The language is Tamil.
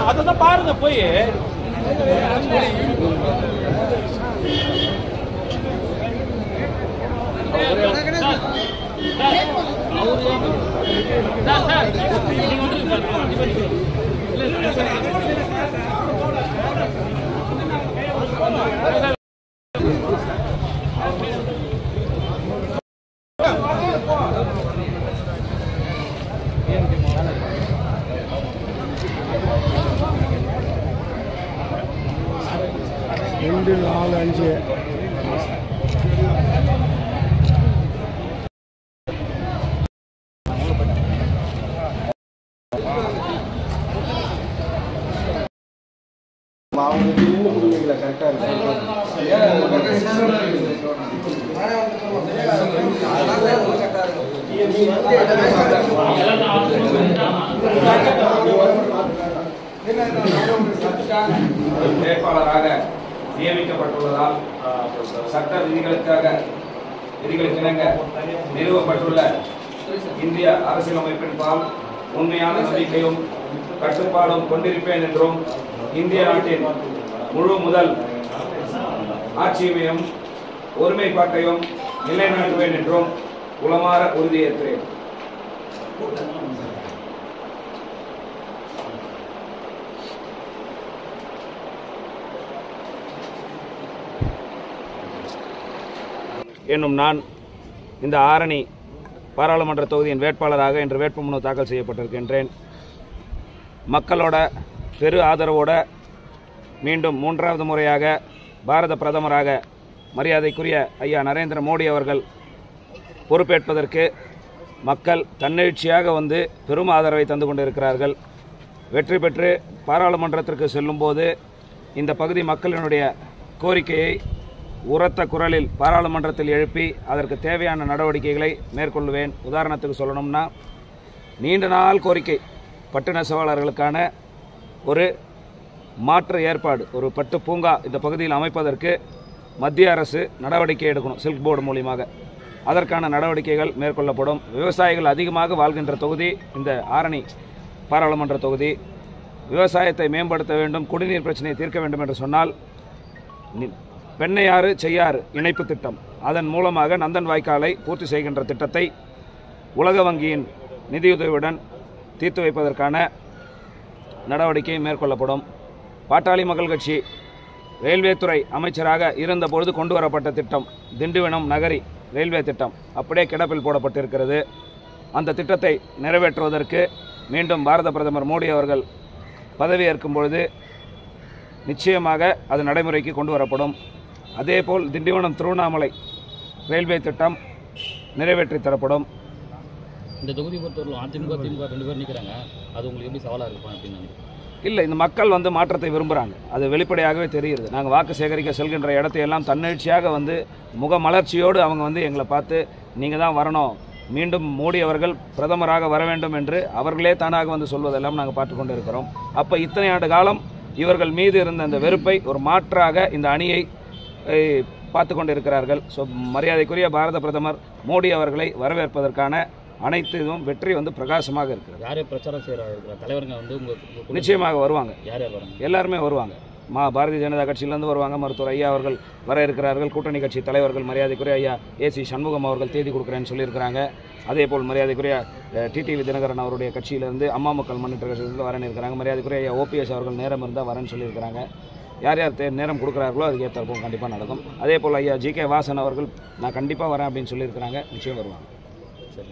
அதான் பாருங்க போய் வேட்பாளராக நியமிக்கப்பட்டுள்ளதால் சட்ட விதிகளுக்கிணங்க நிறுவப்பட்டுள்ள இந்திய அரசியலமைப்பின் பால் உண்மையான நம்பிக்கையும் கட்டுப்பாடும் கொண்டிருப்பேன் என்றும் இந்திய நாட்டின் முழு முதல் ஆட்சியையும் ஒருமைப்பாட்டையும் நிலைநாட்டுவேன் என்றும் உளமாற உறுதியேற்கிறேன். என்னும் நான் இந்த ஆரணி பாராளுமன்ற தொகுதியின் வேட்பாளராக இன்று வேட்புமனு தாக்கல் செய்யப்பட்டிருக்கின்றேன். மக்களோட பெரு ஆதரவோட மீண்டும் 3வது முறையாக பாரத பிரதமராக மரியாதைக்குரிய ஐயா நரேந்திர மோடி அவர்கள் பொறுப்பேற்பதற்கு மக்கள் தன்னெழுச்சியாக வந்து பெரும் ஆதரவை தந்து கொண்டிருக்கிறார்கள். வெற்றி பெற்று பாராளுமன்றத்திற்கு செல்லும்போது இந்த பகுதி மக்களினுடைய கோரிக்கையை உரத்த குரலில் பாராளுமன்றத்தில் எழுப்பி அதற்கு தேவையான நடவடிக்கைகளை மேற்கொள்வேன். உதாரணத்துக்கு சொல்லணும்னா, நீண்ட நாள் கோரிக்கை பட்டு நெசவாளர்களுக்கான ஒரு மாற்று ஏற்பாடு, ஒரு பட்டு பூங்கா இந்த பகுதியில் அமைப்பதற்கு மத்திய அரசு நடவடிக்கை எடுக்கணும். சில்க் போர்டு மூலியமாக அதற்கான நடவடிக்கைகள் மேற்கொள்ளப்படும். விவசாயிகள் அதிகமாக வாழ்கின்ற தொகுதி இந்த ஆரணி பாராளுமன்ற தொகுதி. விவசாயத்தை மேம்படுத்த வேண்டும், குடிநீர் பிரச்சனையை தீர்க்க வேண்டும் என்று சொன்னால் பெண்ணையாறு செய்யாறு இணைப்பு திட்டம், அதன் மூலமாக நந்தன் வாய்க்காலை பூர்த்தி செய்கின்ற திட்டத்தை உலக வங்கியின் நிதியுதவியுடன் தீர்த்து வைப்பதற்கான நடவடிக்கை மேற்கொள்ளப்படும். பாட்டாளி மக்கள் கட்சி ரயில்வே துறை அமைச்சராக இருந்தபொழுது கொண்டு வரப்பட்ட திட்டம் திண்டிவனம் நகரி ரயில்வே திட்டம் அப்படியே கிடப்பில் போடப்பட்டிருக்கிறது. அந்த திட்டத்தை நிறைவேற்றுவதற்கு மீண்டும் பாரத பிரதமர் மோடி அவர்கள் பதவியேற்கும் பொழுது நிச்சயமாக அது நடைமுறைக்கு கொண்டு வரப்படும். அதேபோல் திண்டிவனம் திருவண்ணாமலை ரயில்வே திட்டம் நிறைவேற்றி தரப்படும். இந்த தொகுதி பொறுத்தவரை அதிமுக திமுக 2 பேர் நிற்கிறாங்க, அது உங்களுக்கு எப்படி சவாலாக இருக்கும் அப்படின்னு நினைக்கிறேன்? இல்லை, இந்த மக்கள் மாற்றத்தை விரும்புகிறாங்க, அது வெளிப்படையாகவே தெரியுது. நாங்கள் வாக்கு சேகரிக்க செல்கின்ற இடத்தையெல்லாம் தன்னெழுச்சியாக முகமலர்ச்சியோடு அவங்க எங்களை பார்த்து நீங்கள் தான் வரணும், மீண்டும் மோடி அவர்கள் பிரதமராக வர வேண்டும் என்று அவர்களே தானாக சொல்வதெல்லாம் நாங்கள் பார்த்து கொண்டு இருக்கிறோம். அப்போ இத்தனை ஆண்டு காலம் இவர்கள் மீது இருந்த அந்த வெறுப்பை ஒரு மாற்றாக இந்த அணியை பார்த்து கொண்டு இருக்கிறார்கள். ஸோ மரியாதைக்குரிய பாரத பிரதமர் மோடி அவர்களை வரவேற்பதற்கான அனைத்து இதுவும் வெற்றி பிரகாசமாக இருக்கிறது. யாரே பிரச்சாரம் செய்கிற தலைவர்கள் நிச்சயமாக வருவாங்க, யார் யார் வராங்க? எல்லாருமே வருவாங்க. பாரதிய ஜனதா கட்சியிலேருந்து வருவாங்க, மருத்துவர் ஐயா அவர்கள் வர இருக்கிறார்கள், கூட்டணி கட்சி தலைவர்கள் மரியாதைக்குரிய ஐயா ஏசி சண்முகம் அவர்கள் தேதி கொடுக்குறேன்னு சொல்லியிருக்கிறாங்க. அதேபோல் மரியாதைக்குரிய டிடிவி தினகரன் அவருடைய கட்சியிலேருந்து அம்மா மக்கள் முன்னேற்ற கட்சியிலிருந்து வரேன்னு இருக்கிறாங்க. மரியாதைக்குரிய ஐயா ஓபிஎஸ் அவர்கள் நேரம் இருந்தால் வரேன்னு சொல்லியிருக்கிறாங்க. யார் யார் நேரம் கொடுக்குறார்களோ அதுக்கு ஏற்றாற்போம் கண்டிப்பாக நடக்கும். அதே போல் ஐயா ஜி.கே. வாசன் அவர்கள் நான் கண்டிப்பாக வரேன் அப்படின்னு சொல்லியிருக்கிறாங்க, நிச்சயம் வருவாங்க. சரி.